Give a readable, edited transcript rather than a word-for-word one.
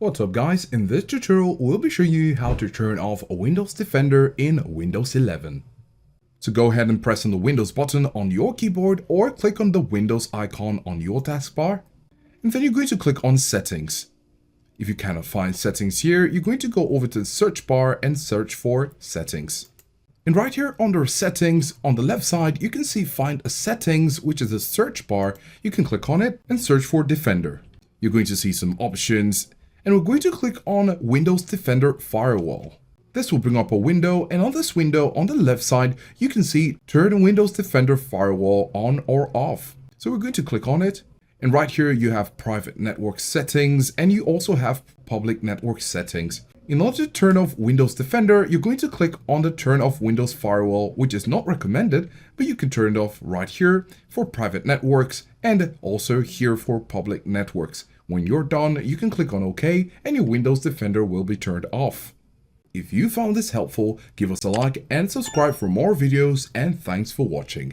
What's up guys, in this tutorial we'll be showing you how to turn off Windows Defender in Windows 11. So go ahead and press on the Windows button on your keyboard or click on the Windows icon on your taskbar. And then you're going to click on Settings. If you cannot find Settings here, you're going to go over to the search bar and search for Settings. And right here under Settings, on the left side, you can see Find a Settings, which is a search bar. You can click on it and search for Defender. You're going to see some options, and we're going to click on Windows Defender Firewall. This will bring up a window, and on this window on the left side, you can see Turn Windows Defender Firewall on or off. So we're going to click on it. And right here you have private network settings, and you also have public network settings. In order to turn off Windows Defender, you're going to click on the Turn Off Windows Firewall, which is not recommended, but you can turn it off right here for private networks and also here for public networks. When you're done, you can click on OK and your Windows Defender will be turned off. If you found this helpful, give us a like and subscribe for more videos, and thanks for watching.